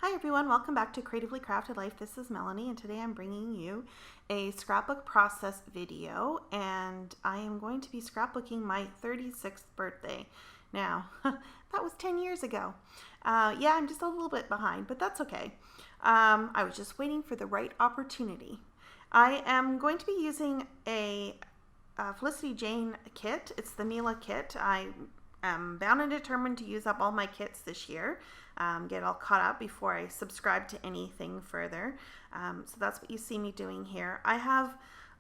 Hi everyone, welcome back to Creatively Crafted Life. This is Melanie and today I'm bringing you a scrapbook process video and I am going to be scrapbooking my 36th birthday. Now, that was 10 years ago. Yeah, I'm just a little bit behind, but that's okay. I was just waiting for the right opportunity. I am going to be using a Felicity Jane kit. It's the Mila kit. I am bound and determined to use up all my kits this year, get all caught up before I subscribe to anything further. So that's what you see me doing here. I have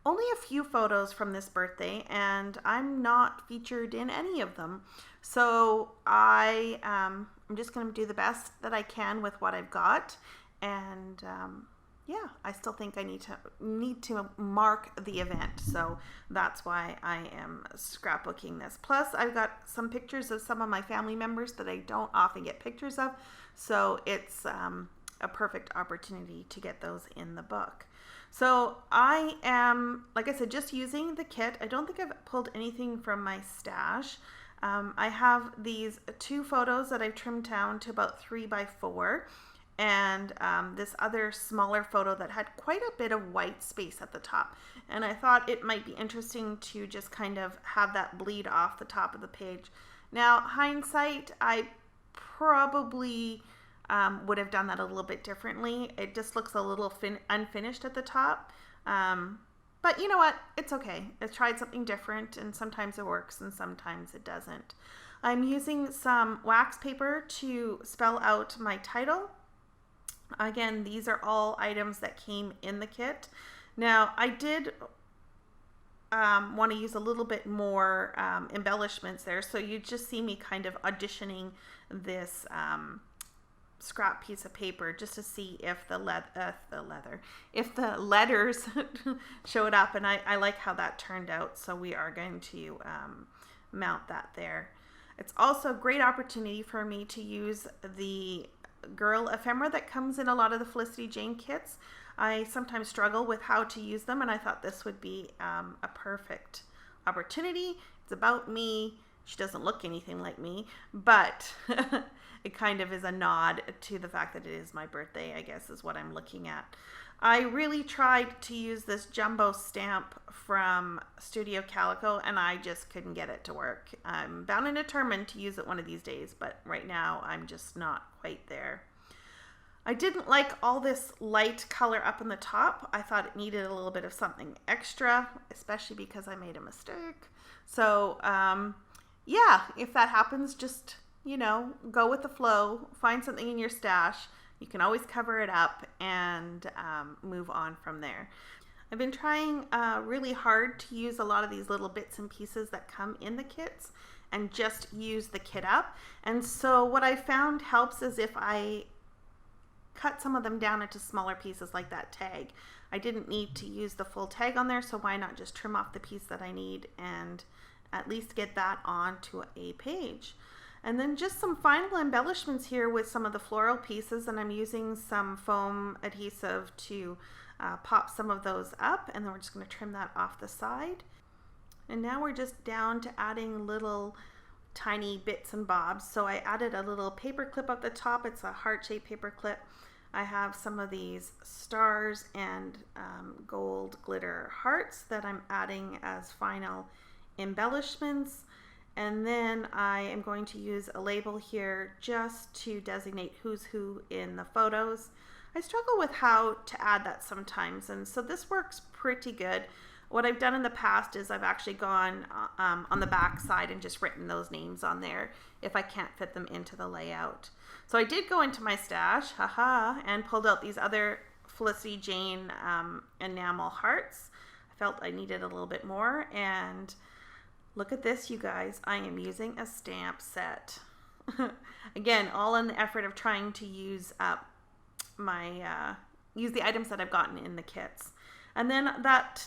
only a few photos from this birthday and I'm not featured in any of them. So I'm just going to do the best that I can with what I've got. And yeah, I still think I need to mark the event, so that's why I am scrapbooking this. Plus, I've got some pictures of some of my family members that I don't often get pictures of, so it's a perfect opportunity to get those in the book. So I am, like I said, just using the kit. I don't think I've pulled anything from my stash. I have these two photos that I've trimmed down to about 3 by 4. And this other smaller photo that had quite a bit of white space at the top. And I thought it might be interesting to just kind of have that bleed off the top of the page. Now, hindsight, I probably would have done that a little bit differently. It just looks a little unfinished at the top. But you know what? It's okay. I tried something different, and sometimes it works and sometimes it doesn't. I'm using some wax paper to spell out my title. Again, these are all items that came in the kit. Now, I did want to use a little bit more embellishments there, so you just see me kind of auditioning this scrap piece of paper just to see if the letters showed up, and I like how that turned out, so we are going to mount that there. It's also a great opportunity for me to use the girl ephemera that comes in a lot of the Felicity Jane kits. I sometimes struggle with how to use them, and I thought this would be a perfect opportunity. It's about me. She doesn't look anything like me, but it kind of is a nod to the fact that it is my birthday, I guess, is what I'm looking at. I really tried to use this jumbo stamp from Studio Calico, and I just couldn't get it to work. I'm bound and determined to use it one of these days, but right now I'm just not quite there. I didn't like all this light color up in the top. I thought it needed a little bit of something extra, especially because I made a mistake. So yeah, if that happens, just, go with the flow, find something in your stash. You can always cover it up and move on from there. I've been trying really hard to use a lot of these little bits and pieces that come in the kits and just use the kit up. And so what I found helps is if I cut some of them down into smaller pieces like that tag. I didn't need to use the full tag on there, so why not just trim off the piece that I need and at least get that onto a page. And then just some final embellishments here with some of the floral pieces, and I'm using some foam adhesive to pop some of those up, and then we're just going to trim that off the side. And now we're just down to adding little tiny bits and bobs. So I added a little paper clip up the top. It's a heart-shaped paper clip. I have some of these stars and gold glitter hearts that I'm adding as final embellishments. And then I am going to use a label here just to designate who's who in the photos. I struggle with how to add that sometimes, and so this works pretty good. What I've done in the past is I've actually gone on the back side and just written those names on there if I can't fit them into the layout. So I did go into my stash, and pulled out these other Felicity Jane enamel hearts. I felt I needed a little bit more, and look at this, you guys. I am using a stamp set. Again, all in the effort of trying to use up use the items that I've gotten in the kits. And then that,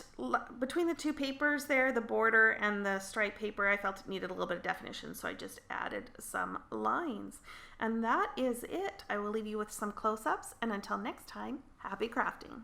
between the two papers there, the border and the stripe paper, I felt it needed a little bit of definition, so I just added some lines. And that is it. I will leave you with some close-ups, and until next time, happy crafting.